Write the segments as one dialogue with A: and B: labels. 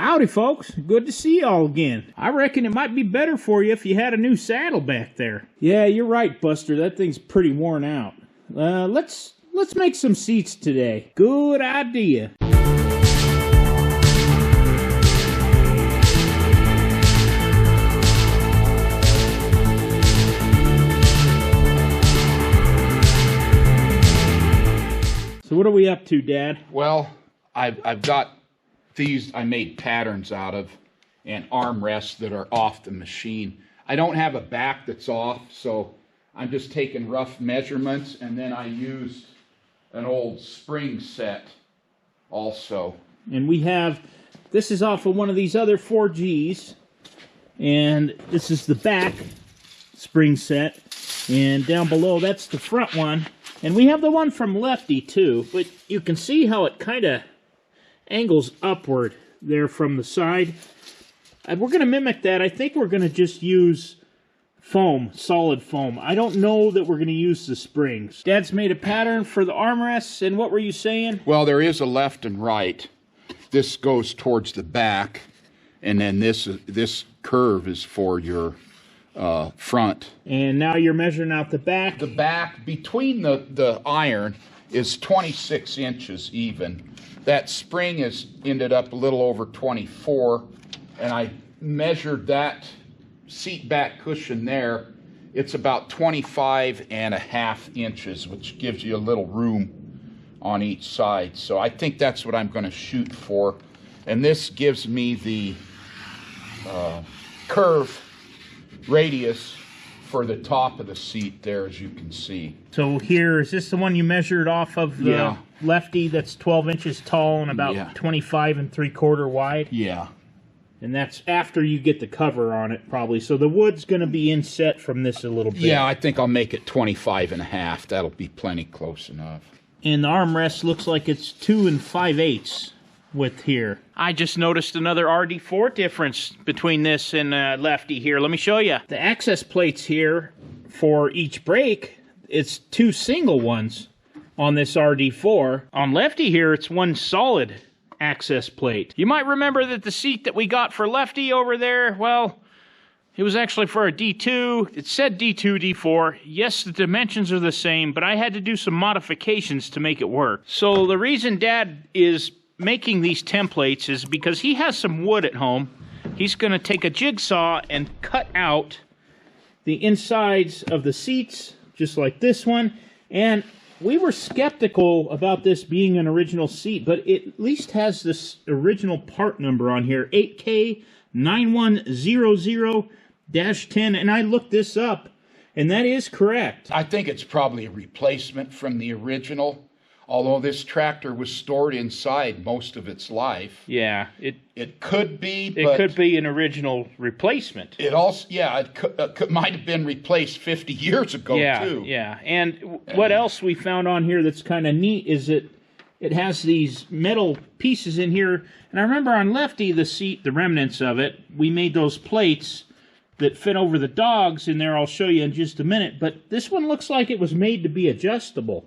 A: Howdy folks, good to see y'all again. I reckon it might be better for you if you had a new saddle back there. Yeah, you're right, Buster, that thing's pretty worn out. Let's make some seats today. Good idea. So what are we up to, Dad?
B: Well, I've got these I made patterns out of and armrests that are off the machine. I don't have a back that's off, so I'm just taking rough measurements, and then I used an old spring set also.
A: And we have, this is off of one of these other 4Gs, and this is the back spring set, and down below that's the front one. And we have the one from Lefty too, but you can see how it kind of angles upward there from the side. And we're going to mimic that. I think we're going to just use foam, solid foam. I don't know that we're going to use the springs. Dad's made a pattern for the armrests, and what were you saying?
B: Well, there is a left and right. This goes towards the back, and then this curve is for your front.
A: And now you're measuring out the back.
B: The back between the iron is 26 inches even. That spring has ended up a little over 24, and I measured that seat back cushion there. It's about 25.5 inches, which gives you a little room on each side. So I think that's what I'm going to shoot for. And this gives me the curve radius for the top of the seat there, as you can see.
A: So here, is this the one you measured off of the Lefty that's 12 inches tall and about 25 3/4 wide?
B: Yeah.
A: And that's after you get the cover on it, probably. So the wood's going to be inset from this a little bit.
B: Yeah, I think I'll make it 25.5. That'll be plenty close enough.
A: And the armrest looks like it's 2 5/8 width here. I just noticed another RD4 difference between this and Lefty here. Let me show you. The access plates here for each brake, it's 2 single ones on this RD4. On Lefty here, it's 1 solid access plate. You might remember that the seat that we got for Lefty over there, well, it was actually for a D2. It said D2, D4. Yes, the dimensions are the same, but I had to do some modifications to make it work. So the reason Dad is making these templates is because he has some wood at home. He's going to take a jigsaw and cut out the insides of the seats, just like this one. And we were skeptical about this being an original seat, but it at least has this original part number on here, 8K9100-10, and I looked this up, and that is correct.
B: I think it's probably a replacement from the original, although this tractor was stored inside most of its life.
A: Yeah,
B: it could be, but
A: it could be an original replacement.
B: It also, it might have been replaced 50 years ago, too.
A: Yeah, and what else we found on here that's kind of neat is it has these metal pieces in here. And I remember on Lefty, the seat, the remnants of it, we made those plates that fit over the dogs in there. I'll show you in just a minute. But this one looks like it was made to be adjustable.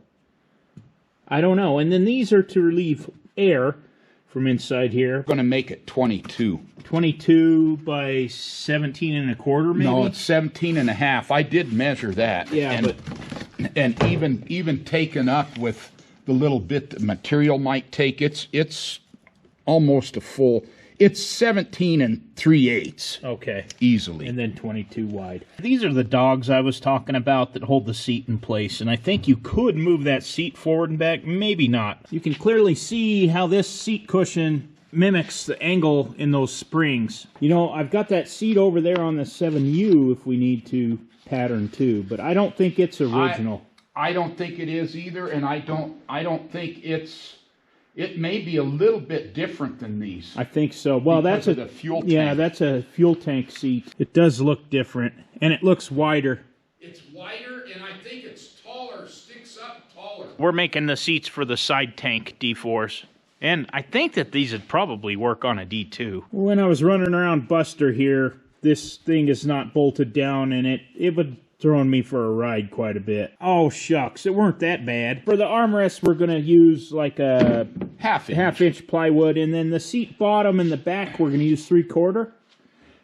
A: I don't know. And then these are to relieve air from inside here.
B: I'm going to make it 22.
A: 22 by 17 1/4, maybe?
B: No, it's 17.5. I did measure that.
A: Yeah,
B: and even taken up with the little bit that material might take, it's almost a full. It's 17 3/8.
A: Okay.
B: Easily.
A: And then 22 wide. These are the dogs I was talking about that hold the seat in place, and I think you could move that seat forward and back, maybe not. You can clearly see how this seat cushion mimics the angle in those springs. You know, I've got that seat over there on the 7U if we need to pattern too, but I don't think it's original.
B: I don't think it is either, and I don't think it's. It may be a little bit different than these.
A: I think so. Well, that's
B: the fuel tank.
A: Yeah, that's a fuel tank seat. It does look different, and it looks wider.
B: It's wider, and I think it's taller, sticks up taller.
A: We're making the seats for the side tank D4s, and I think that these would probably work on a D2. When I was running around Buster here, this thing is not bolted down, and it would throwing me for a ride quite a bit. Oh, shucks, it weren't that bad. For the armrest, we're going to use like a half-inch plywood, and then the seat bottom and the back, we're going to use 3/4.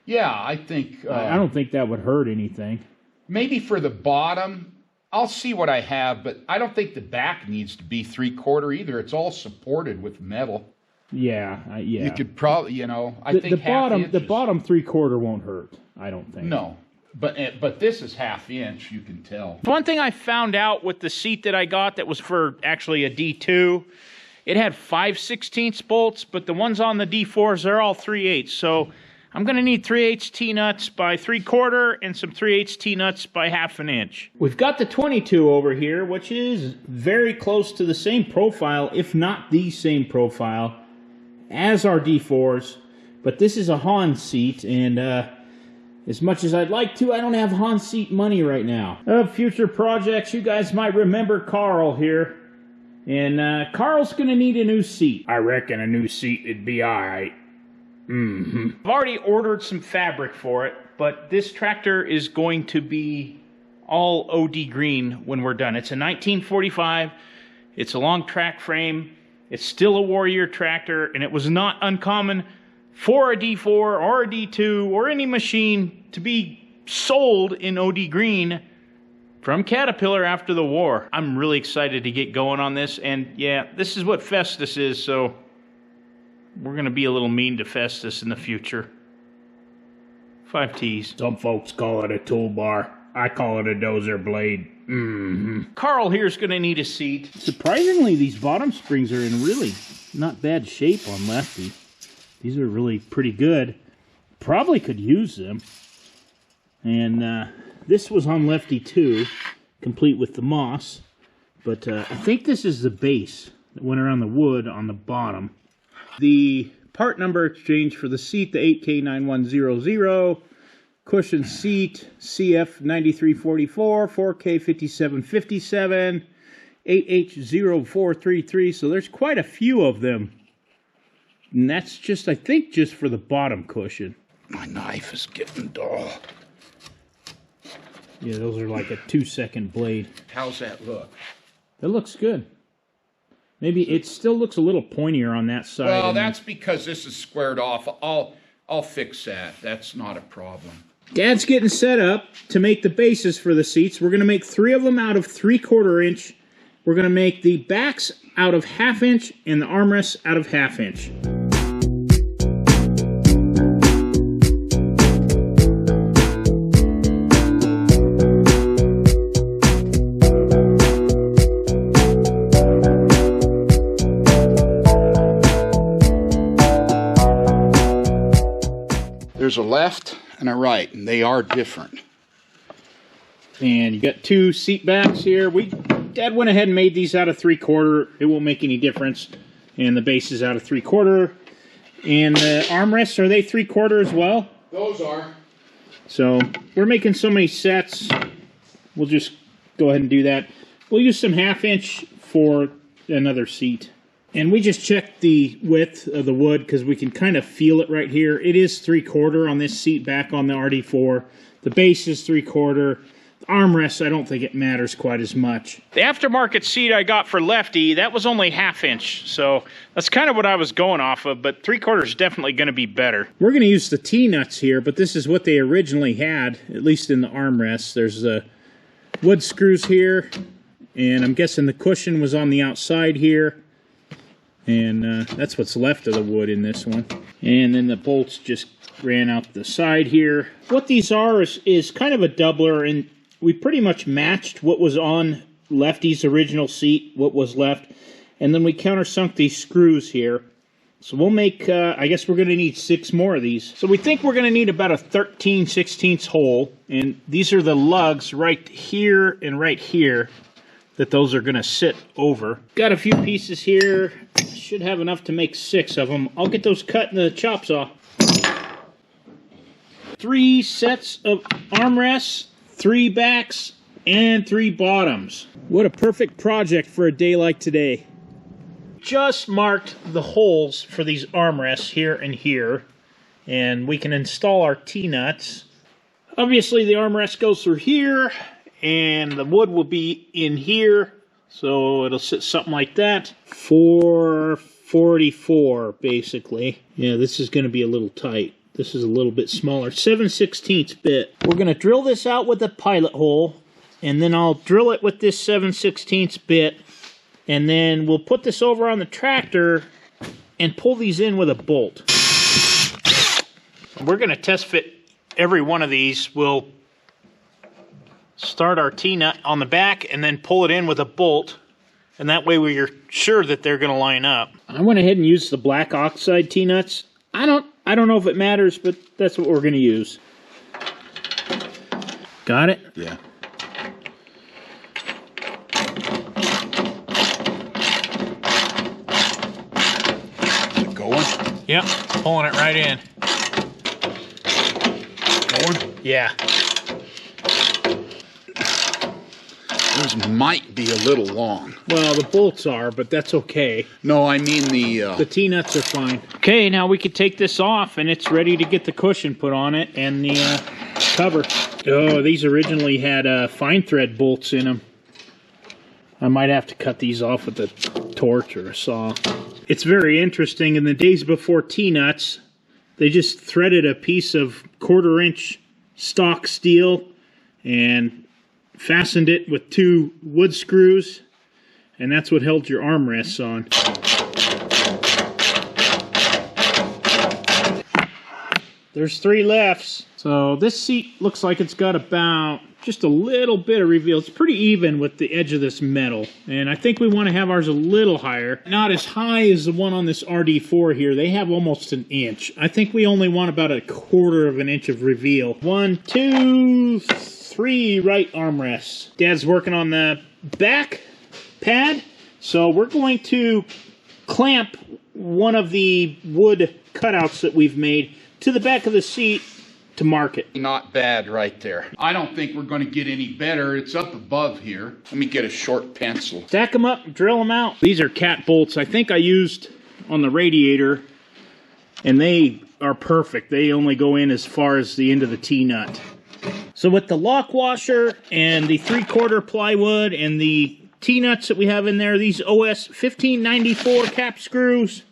B: Yeah, I think...
A: I don't think that would hurt anything.
B: Maybe for the bottom, I'll see what I have, but I don't think the back needs to be 3/4 either. It's all supported with metal.
A: Yeah, yeah.
B: You could probably, you know, I think
A: the bottom 3/4 won't hurt, I don't think.
B: No, but this is 1/2 inch, you can tell.
A: One thing I found out with the seat that I got that was for actually a D2, it had 5/16 bolts, but the ones on the D4s, they're all 3/8. So I'm going to need 3/8 T-nuts by 3/4 and some 3/8 T-nuts by 1/2 inch. We've got the 22 over here, which is very close to the same profile, if not the same profile, as our D4s. But this is a Hans seat, and as much as I'd like to, I don't have Hans seat money right now. Of future projects, you guys might remember Carl here. And Carl's going to need a new seat. I reckon a new seat would be alright. I've already ordered some fabric for it, but this tractor is going to be all OD green when we're done. It's a 1945. It's a long track frame. It's still a Warrior tractor, and it was not uncommon for a D4 or a D2 or any machine to be sold in OD green from Caterpillar after the war. I'm really excited to get going on this, and yeah, this is what Festus is, so we're going to be a little mean to Festus in the future. 5 T's. Some folks call it a toolbar. I call it a dozer blade. Carl here's going to need a seat. Surprisingly, these bottom springs are in really not bad shape on Lefty. These are really pretty good. Probably could use them. And this was on Lefty too, complete with the moss. But I think this is the base that went around the wood on the bottom. The part number exchange for the seat, the 8K9100, cushion seat, CF9344, 4K5757, 8H0433, so there's quite a few of them. And that's just, I think, just for the bottom cushion.
B: My knife is getting dull.
A: Yeah, those are like a 2-second blade.
B: How's that look?
A: That looks good. Maybe it still looks a little pointier on that side.
B: Well, that's because this is squared off. I'll fix that. That's not a problem.
A: Dad's getting set up to make the bases for the seats. We're going to make 3 of them out of 3/4 inch. We're going to make the backs out of 1/2 inch and the armrests out of 1/2 inch.
B: There's a left and a right, and they are different.
A: And you got 2 seat backs here. Dad went ahead and made these out of 3/4. It won't make any difference. And the base is out of 3/4. And the armrests, are they 3/4 as well?
B: Those are.
A: So we're making so many sets. We'll just go ahead and do that. We'll use some 1/2 inch for another seat. And we just checked the width of the wood because we can kind of feel it right here. It is 3/4 on this seat back on the RD4. The base is 3/4. The armrest, I don't think it matters quite as much. The aftermarket seat I got for Lefty, that was only 1/2 inch. So that's kind of what I was going off of, but 3/4 is definitely going to be better. We're going to use the T-nuts here, but this is what they originally had, at least in the armrest. There's the wood screws here, and I'm guessing the cushion was on the outside here. And that's what's left of the wood in this one. And then the bolts just ran out the side here. What these are is kind of a doubler, and we pretty much matched what was on Lefty's original seat, what was left. And then we countersunk these screws here. So we'll make, I guess we're going to need 6 more of these. So we think we're going to need about a 13/16 hole. And these are the lugs right here and right here that those are going to sit over. Got a few pieces here. Should have enough to make 6 of them. I'll get those cut in the chop saw. 3 sets of armrests, 3 backs, and 3 bottoms. What a perfect project for a day like today. Just marked the holes for these armrests here and here. And we can install our T-nuts. Obviously the armrest goes through here, and the wood will be in here, so it'll sit something like that. 444 basically. Yeah, this is going to be a little tight. This is a little bit smaller. 7/16 bit. We're going to drill this out with a pilot hole, and then I'll drill it with this 7/16 bit, and then we'll put this over on the tractor and pull these in with a bolt. We're going to test fit every one of these. We'll start our T-nut on the back and then pull it in with a bolt, and that way we're sure that they're going to line up. I went ahead and used the black oxide T-nuts. I don't know if it matters, but that's what we're going to use. Got it?
B: Yeah. Is it going?
A: Yep, pulling it right in.
B: Going?
A: Yeah.
B: Those might be a little long.
A: Well, the bolts are, but that's okay.
B: No, I mean the
A: T-nuts are fine. Okay, now we could take this off, and it's ready to get the cushion put on it and the cover. Oh, these originally had fine thread bolts in them. I might have to cut these off with a torch or a saw. It's very interesting. In the days before T-nuts, they just threaded a piece of 1/4-inch stock steel and fastened it with 2 wood screws, and that's what held your armrests on. There's 3 lefts. So this seat looks like it's got about just a little bit of reveal. It's pretty even with the edge of this metal, and I think we want to have ours a little higher. Not as high as the one on this RD4 here. They have almost an inch. I think we only want about a 1/4 of an inch of reveal. 1, 2, 3 right armrests. Dad's working on the back pad, so we're going to clamp one of the wood cutouts that we've made to the back of the seat to mark it.
B: Not bad right there. I don't think we're going to get any better. It's up above here. Let me get a short pencil.
A: Stack them up, drill them out. These are cat bolts. I think I used on the radiator, and they are perfect. They only go in as far as the end of the T-nut. So with the lock washer and the 3/4 plywood and the T-nuts that we have in there, these OS 1594 cap screws,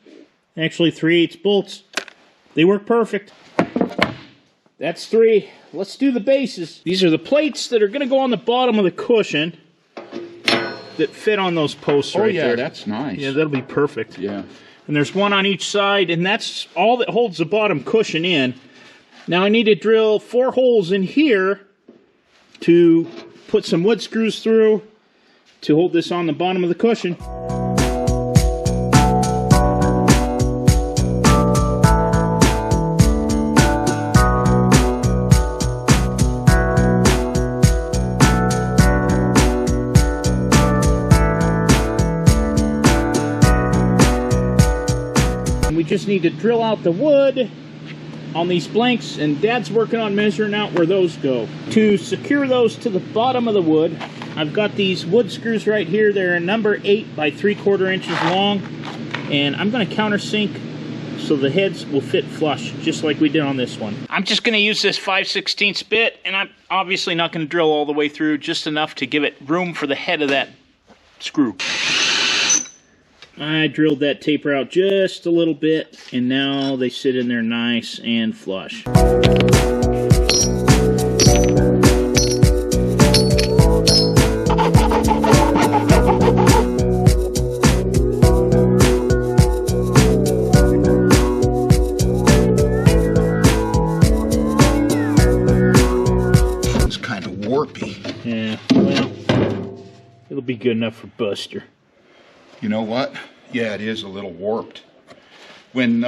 A: actually 3/8 bolts, they work perfect. That's 3. Let's do the bases. These are the plates that are going to go on the bottom of the cushion that fit on those posts right there.
B: Oh yeah, that's nice.
A: Yeah, that'll be perfect.
B: Yeah.
A: And there's one on each side, and that's all that holds the bottom cushion in. Now I need to drill 4 holes in here to put some wood screws through to hold this on the bottom of the cushion. And we just need to drill out the wood on these blanks, and Dad's working on measuring out where those go. To secure those to the bottom of the wood, I've got these wood screws right here. They're number 8 by 3/4 inches long, and I'm going to countersink so the heads will fit flush, just like we did on this one. I'm just going to use this 5/16 bit, and I'm obviously not going to drill all the way through, just enough to give it room for the head of that screw. I drilled that taper out just a little bit, and now they sit in there nice and flush.
B: It's kind of warpy.
A: Yeah, well, it'll be good enough for Buster.
B: You know what? Yeah, it is a little warped. When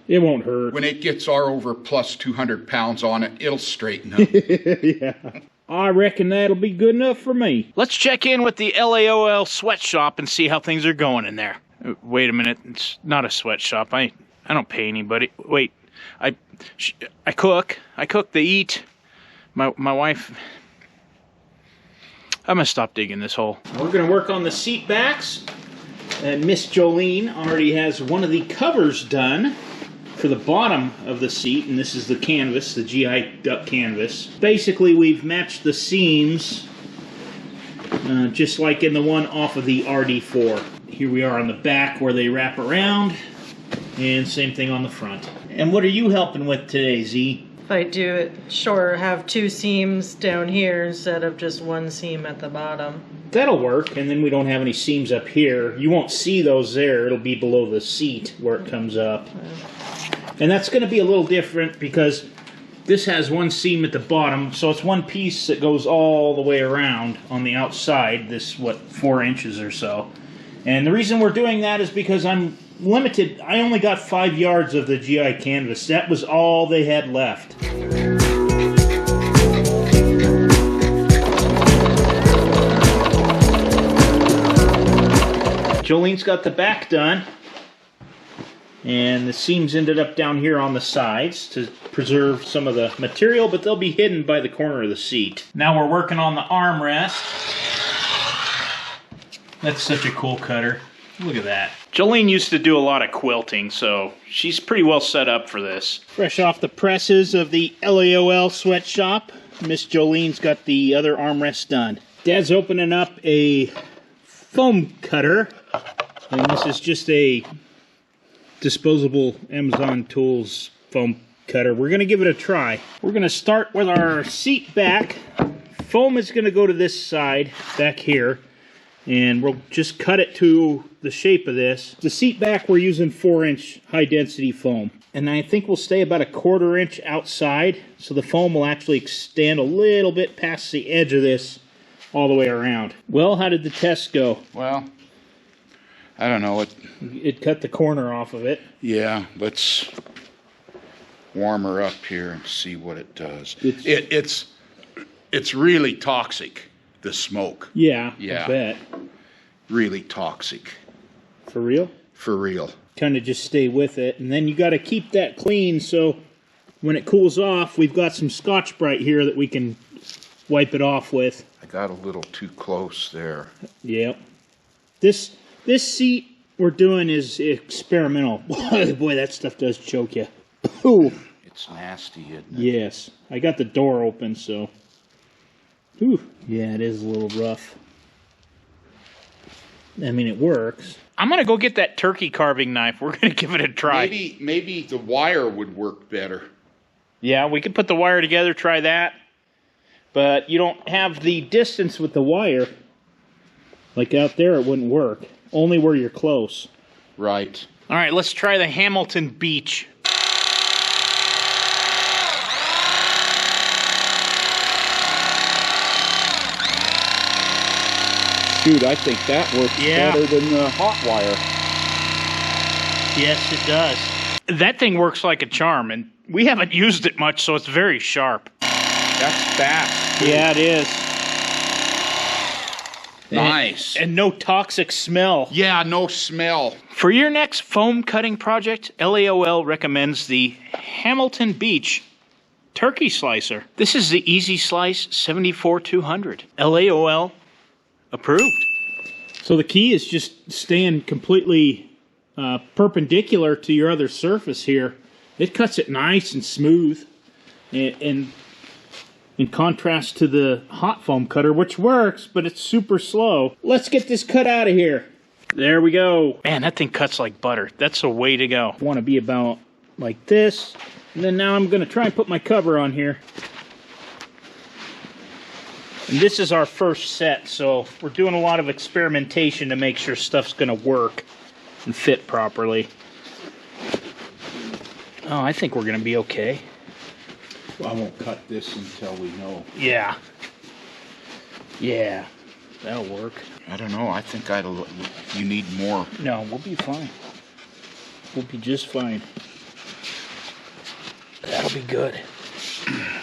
A: it won't hurt.
B: When it gets R over plus 200 pounds on it, it'll straighten up.
A: Yeah. I reckon that'll be good enough for me. Let's check in with the LAOL sweatshop and see how things are going in there. Wait a minute. It's not a sweatshop. I don't pay anybody. Wait. I cook. I cook, they eat. My wife... I'm going to stop digging this hole. We're going to work on the seat backs. And Miss Jolene already has one of the covers done. For the bottom of the seat, and this is the canvas, the GI duck canvas, basically we've matched the seams just like in the one off of the RD4. Here we are on the back where they wrap around, and same thing on the front. And what are you helping with today, Z?
C: If I do it shorter, have 2 seams down here instead of just 1 seam at the bottom.
A: That'll work, and then we don't have any seams up here. You won't see those there. It'll be below the seat where it comes up. And that's going to be a little different because this has 1 seam at the bottom, so it's 1 piece that goes all the way around on the outside, this, 4 inches or so. And the reason we're doing that is because I'm limited. I only got 5 yards of the GI canvas. That was all they had left. Jolene's got the back done. And the seams ended up down here on the sides to preserve some of the material, but they'll be hidden by the corner of the seat. Now we're working on the armrest. That's such a cool cutter. Look at that. Jolene used to do a lot of quilting, so she's pretty well set up for this. Fresh off the presses of the LAOL sweatshop, Miss Jolene's got the other armrest done. Dad's opening up a foam cutter, and this is just a disposable Amazon Tools foam cutter. We're going to give it a try. We're going to start with our seat back. Foam is going to go to this side, back here, and we'll just cut it to the shape of this. The seat back, we're using 4-inch high-density foam. And I think we'll stay about a 1/4 inch outside, so the foam will actually extend a little bit past the edge of this all the way around. Well, how did the test go?
B: Well, I don't know.
A: It cut the corner off of it.
B: Yeah, let's warm her up here and see what it does. It's really toxic, the smoke.
A: Yeah,
B: yeah,
A: I bet.
B: Really toxic.
A: For real?
B: For real.
A: Kind of just stay with it, and then you got to keep that clean so when it cools off, we've got some Scotch-Brite here that we can wipe it off with.
B: I got a little too close there.
A: Yep. This seat we're doing is experimental. Boy, that stuff does choke you. Ooh.
B: It's nasty, isn't it?
A: Yes. I got the door open, so. Ooh. Yeah, it is a little rough. I mean, it works. I'm going to go get that turkey carving knife. We're going to give it a try.
B: Maybe the wire would work better.
A: Yeah, we could put the wire together, try that. But you don't have the distance with the wire. Like out there, it wouldn't work. Only where you're close.
B: Right.
A: All right, let's try the Hamilton Beach.
B: Shoot, I think that works better than the hot wire.
A: Yes, it does. That thing works like a charm, and we haven't used it much, so it's very sharp.
B: That's fast.
A: Yeah, it is.
B: Nice.
A: And no toxic smell.
B: Yeah, no smell.
A: For your next foam cutting project, LAOL recommends the Hamilton Beach Turkey Slicer. This is the Easy Slice 74200. LAOL approved. So the key is just staying completely perpendicular to your other surface here. It cuts it nice and smooth. And in contrast to the hot foam cutter, which works, but it's super slow. Let's get this cut out of here. There we go. Man, that thing cuts like butter. That's the way to go. Want to be about like this. And then now I'm going to try and put my cover on here. And this is our first set, so we're doing a lot of experimentation to make sure stuff's going to work and fit properly. Oh, I think we're going to be okay.
B: I won't cut this until we know.
A: Yeah. Yeah, that'll work.
B: I don't know. I think you need more.
A: No, we'll be fine. We'll be just fine. That'll be good.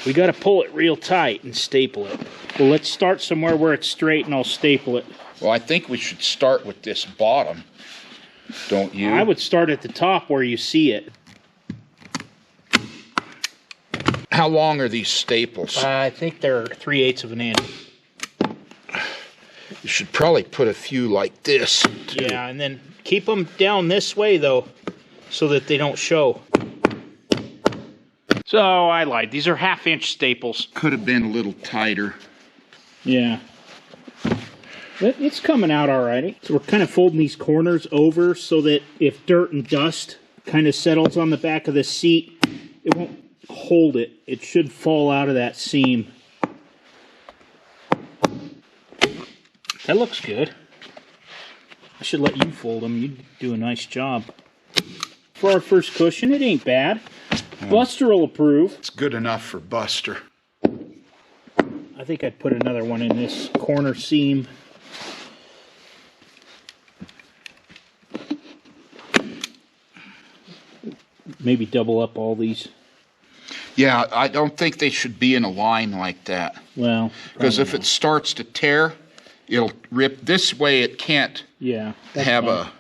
A: We got to pull it real tight and staple it. Well, let's start somewhere where it's straight and I'll staple it.
B: Well, I think we should start with this bottom. Don't you?
A: I would start at the top where you see it.
B: How long are these staples?
A: I think they're 3/8 of an inch.
B: You should probably put a few like this, too.
A: Yeah, and then keep them down this way, though, so that they don't show. So I lied. These are 1/2-inch staples.
B: Could have been a little tighter.
A: Yeah. But it's coming out all right. So we're kind of folding these corners over so that if dirt and dust kind of settles on the back of the seat, it won't hold it. It should fall out of that seam. That looks good. I should let you fold them. You do a nice job. For our first cushion, it ain't bad. Buster will approve.
B: It's good enough for Buster.
A: I think I'd put another one in this corner seam. Maybe double up all these.
B: Yeah, I don't think they should be in a line like that.
A: Well,
B: because if it starts to tear, it'll rip. This way it can't have
A: fine.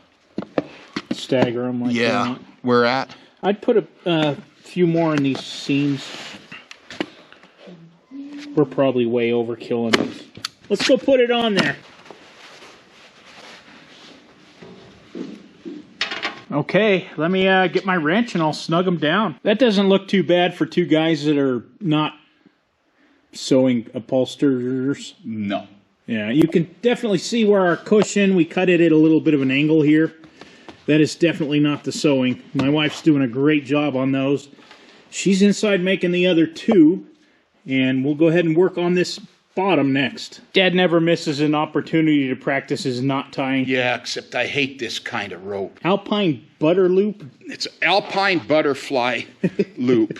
A: A stagger them like that.
B: Yeah, where at?
A: I'd put a few more in these seams. We're probably way overkilling this. Let's go put it on there. Okay, let me get my wrench and I'll snug them down. That doesn't look too bad for two guys that are not sewing upholsterers.
B: No.
A: Yeah, you can definitely see where our cushion, we cut it at a little bit of an angle here. That is definitely not the sewing. My wife's doing a great job on those. She's inside making the other two, and we'll go ahead and work on this bottom next. Dad never misses an opportunity to practice his knot tying.
B: Yeah, except I hate this kind of rope.
A: Alpine butter loop?
B: It's alpine butterfly loop.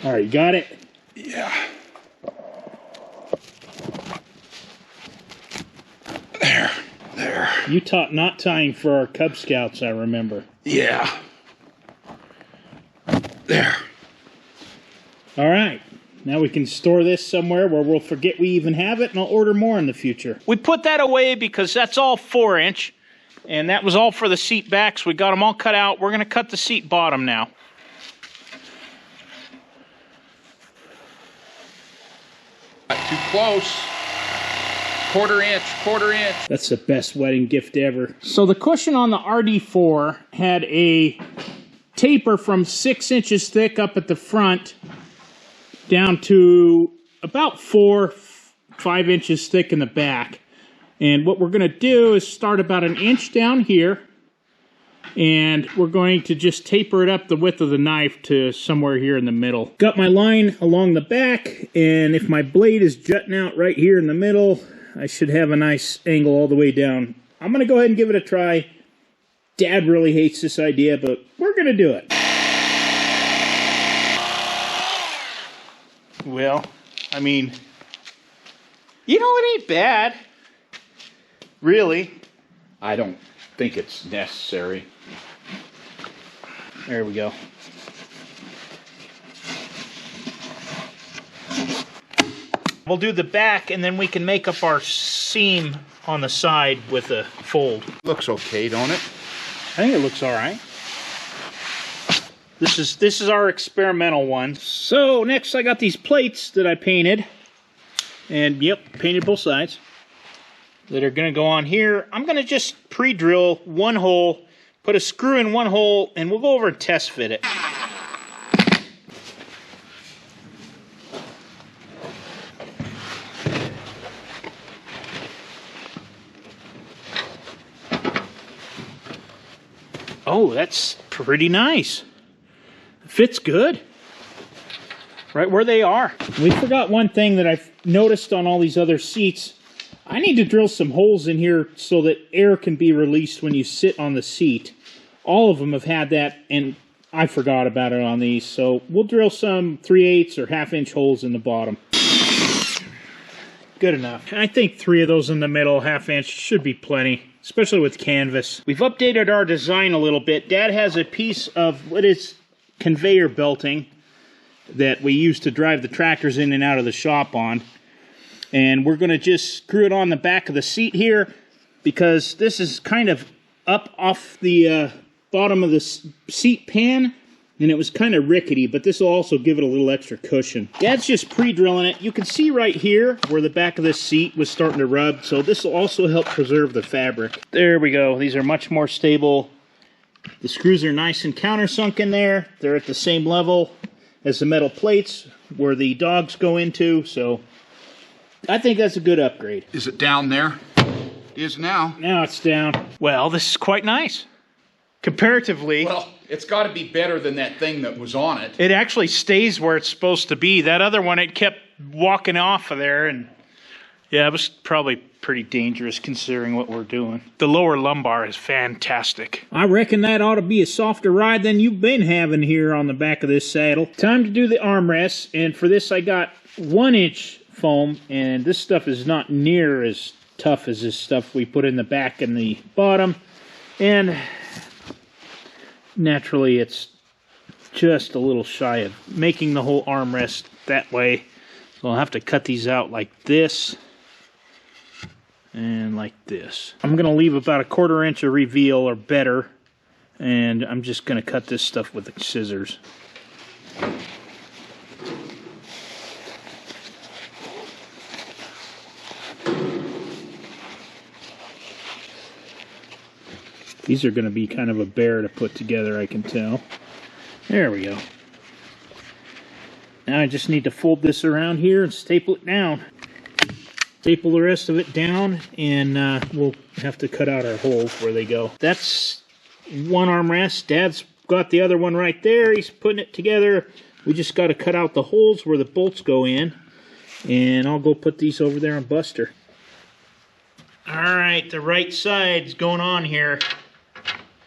A: All right, you got it?
B: Yeah. There.
A: You taught knot tying for our Cub Scouts, I remember.
B: Yeah. There.
A: All right. Now we can store this somewhere where we'll forget we even have it, and I'll order more in the future. We put that away because that's all 4-inch, and that was all for the seat backs. We got them all cut out. We're going to cut the seat bottom now.
B: Not too close. Quarter inch.
A: That's the best wedding gift ever. So the cushion on the RD4 had a taper from 6 inches thick up at the front down to about 4-5 inches thick in the back. And what we're going to do is start about 1 inch down here, and we're going to just taper it up the width of the knife to somewhere here in the middle. Got my line along the back, and if my blade is jutting out right here in the middle, I should have a nice angle all the way down. I'm going to go ahead and give it a try. Dad really hates this idea, but we're going to do it. Well, I mean, you know, it ain't bad. Really.
B: I don't think it's necessary.
A: There we go. We'll do the back, and then we can make up our seam on the side with a fold.
B: Looks okay, don't it?
A: I think it looks all right. This is our experimental one. So next I got these plates that I painted. And yep, painted both sides. That are going to go on here. I'm going to just pre-drill one hole, put a screw in one hole, and we'll go over and test fit it. Oh, that's pretty nice. Fits good. Right where they are. We forgot one thing that I've noticed on all these other seats. I need to drill some holes in here so that air can be released when you sit on the seat. All of them have had that, and I forgot about it on these. So we'll drill some 3/8 or 1/2 inch holes in the bottom. Good enough. I think 3 of those in the middle, 1/2 inch, should be plenty, especially with canvas. We've updated our design a little bit. Dad has a piece of what is conveyor belting that we use to drive the tractors in and out of the shop on. And we're going to just screw it on the back of the seat here, because this is kind of up off the bottom of the seat pan, and it was kind of rickety, but this will also give it a little extra cushion. Dad's just pre-drilling it. You can see right here where the back of this seat was starting to rub, so this will also help preserve the fabric. There we go. These are much more stable The screws are nice and countersunk in there. They're at the same level as the metal plates where the dogs go into, so I think that's a good upgrade.
B: Is it down there? It is now.
A: Now it's down. Well, this is quite nice. Comparatively.
B: Well, it's got to be better than that thing that was on it.
A: It actually stays where it's supposed to be. That other one, it kept walking off of there, and yeah, it was probably pretty dangerous considering what we're doing. The lower lumbar is fantastic. I reckon that ought to be a softer ride than you've been having here on the back of this saddle. Time to do the armrests, and for this I got 1-inch foam, and this stuff is not near as tough as this stuff we put in the back and the bottom, and naturally it's just a little shy of making the whole armrest that way, so I'll have to cut these out like this and like this. I'm going to leave about a 1/4 inch of reveal or better, and I'm just going to cut this stuff with the scissors. These are going to be kind of a bear to put together, I can tell. There we go. Now I just need to fold this around here and staple it down. Staple the rest of it down, and we'll have to cut out our holes where they go. That's one armrest. Dad's got the other one right there. He's putting it together. We just got to cut out the holes where the bolts go in, and I'll go put these over there on Buster. All right, the right side's going on here.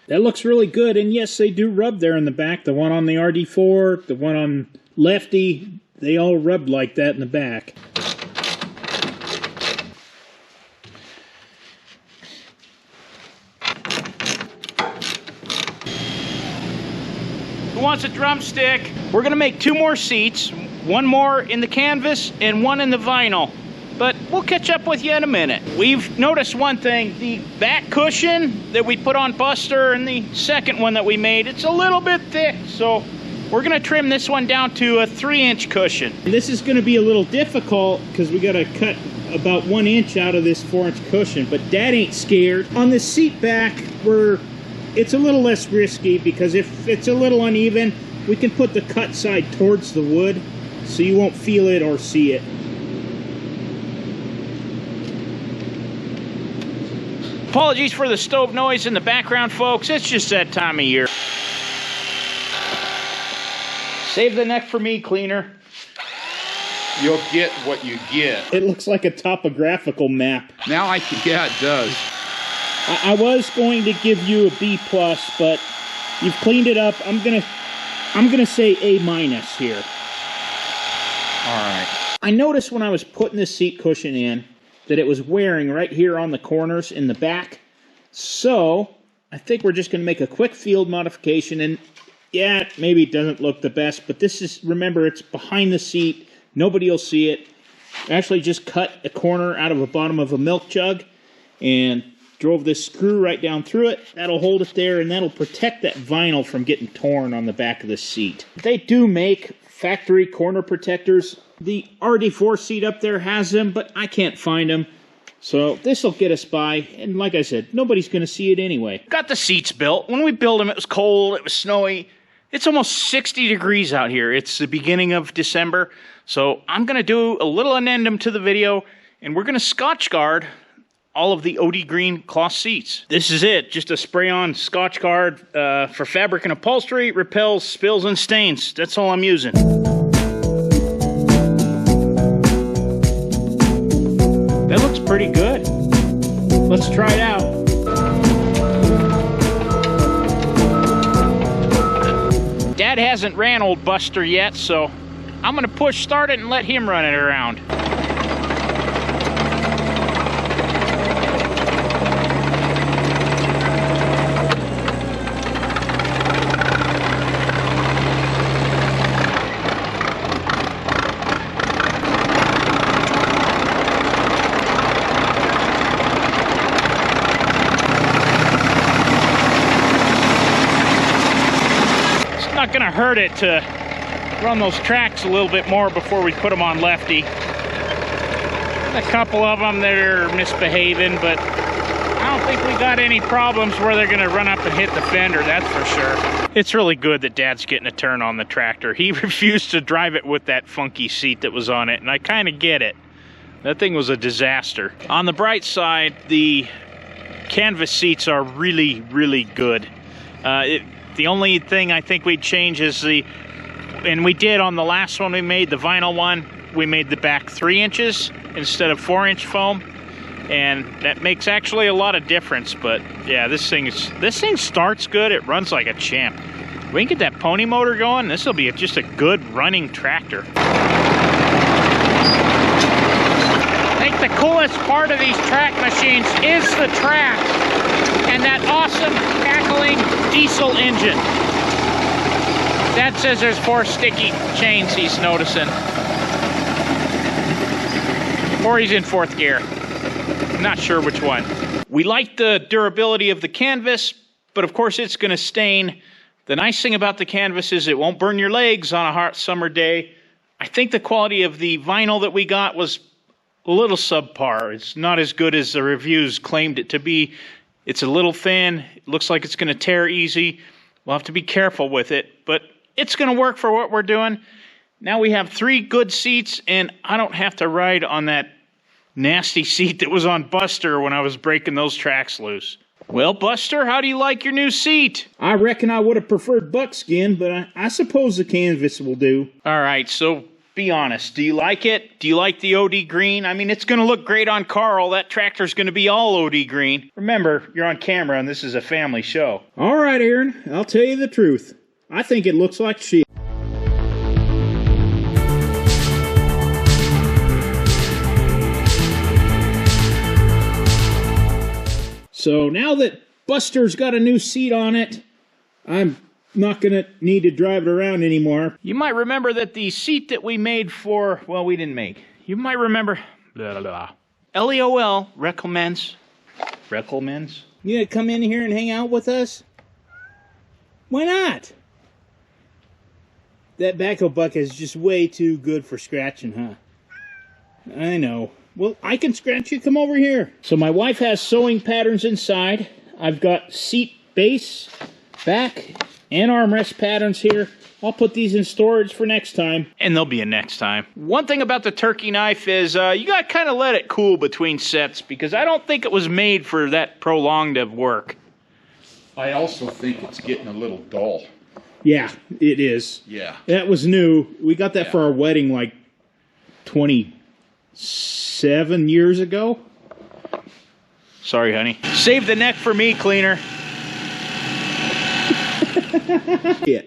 A: That looks really good, and yes, they do rub there in the back. The one on the RD4, the one on Lefty, they all rubbed like that in the back. Who wants a drumstick? We're gonna make 2 more seats, one more in the canvas and one in the vinyl. But we'll catch up with you in a minute. We've noticed one thing, the back cushion that we put on Buster and the second one that we made, it's a little bit thick, so we're gonna trim this one down to a 3-inch cushion. This is gonna be a little difficult because we gotta cut about 1 inch out of this 4-inch cushion, but Dad ain't scared. On the seat back, it's a little less risky because if it's a little uneven, we can put the cut side towards the wood so you won't feel it or see it. Apologies for the stove noise in the background, folks. It's just that time of year. Save the neck for me, cleaner.
B: You'll get what you get.
A: It looks like a topographical map.
B: Now I can, yeah, it does.
A: I was going to give you a B+, but you've cleaned it up. I'm gonna say A- here.
B: All right.
A: I noticed when I was putting this seat cushion in that it was wearing right here on the corners in the back. So I think we're just going to make a quick field modification, and yeah, maybe it doesn't look the best, but this is, remember, it's behind the seat. Nobody will see it. Actually just cut a corner out of the bottom of a milk jug and drove this screw right down through it. That'll hold it there, and that'll protect that vinyl from getting torn on the back of the seat. They do make factory corner protectors. The RD4 seat up there has them, but I can't find them. So this will get us by, and like I said, nobody's going to see it anyway. Got the seats built. When we built them, it was cold, it was snowy. It's almost 60 degrees out here. It's the beginning of December, so I'm going to do a little addendum to the video, and we're going to Scotch guard all of the OD green cloth seats. This is it, just a spray-on Scotch guard for fabric and upholstery. Repels spills and stains. That's all I'm using. That looks pretty good. Let's try it out. Dad hasn't ran old Buster yet, so I'm gonna push start it and let him run it around. Gonna hurt it to run those tracks a little bit more before we put them on Lefty. A couple of them that are misbehaving, but I don't think we got any problems where they're gonna run up and hit the fender, that's for sure. It's really good that Dad's getting a turn on the tractor. He refused to drive it with that funky seat that was on it, and I kind of get it. That thing was a disaster. On the bright side, the canvas seats are really, really good. The only thing I think we'd change is and we did on the last one we made, the vinyl one, we made the back 3 inches instead of 4-inch foam. And that makes actually a lot of difference, but yeah, this thing starts good. It runs like a champ. We can get that pony motor going. This will be just a good running tractor. I think the coolest part of these track machines is the track and that awesome cackling diesel engine. Dad says there's 4 sticky chains he's noticing. Or he's in 4th gear. Not sure which one. We like the durability of the canvas, but of course it's going to stain. The nice thing about the canvas is it won't burn your legs on a hot summer day. I think the quality of the vinyl that we got was a little subpar. It's not as good as the reviews claimed it to be. It's a little thin. It looks like it's going to tear easy. We'll have to be careful with it, but it's going to work for what we're doing. Now we have 3 good seats, and I don't have to ride on that nasty seat that was on Buster when I was breaking those tracks loose. Well, Buster, how do you like your new seat?
D: I reckon I would have preferred buckskin, but I suppose the canvas will do.
A: All right, so be honest. Do you like it? Do you like the OD green? I mean, it's going to look great on Carl. That tractor's going to be all OD green. Remember, you're on camera and this is a family show.
D: All right, Aaron, I'll tell you the truth. I think it looks like shit. So now that Buster's got a new seat on it, I'm not going to need to drive it around anymore.
A: You might remember that the seat that we made for, well, we didn't make. You might remember, LAOL recommends.
D: You gonna come in here and hang out with us? Why not? That backhoe bucket is just way too good for scratching, huh? I know. Well, I can scratch you. Come over here. So my wife has sewing patterns inside. I've got seat base, back, and armrest patterns here. I'll put these in storage for next time.
A: And there'll be a next time. One thing about the turkey knife is you got to kind of let it cool between sets because I don't think it was made for that prolonged of work.
B: I also think it's getting a little dull.
D: Yeah, it is.
B: Yeah.
D: That was new. We got that for our wedding like 27 years ago.
A: Sorry, honey. Save the neck for me, cleaner.
D: Yeah.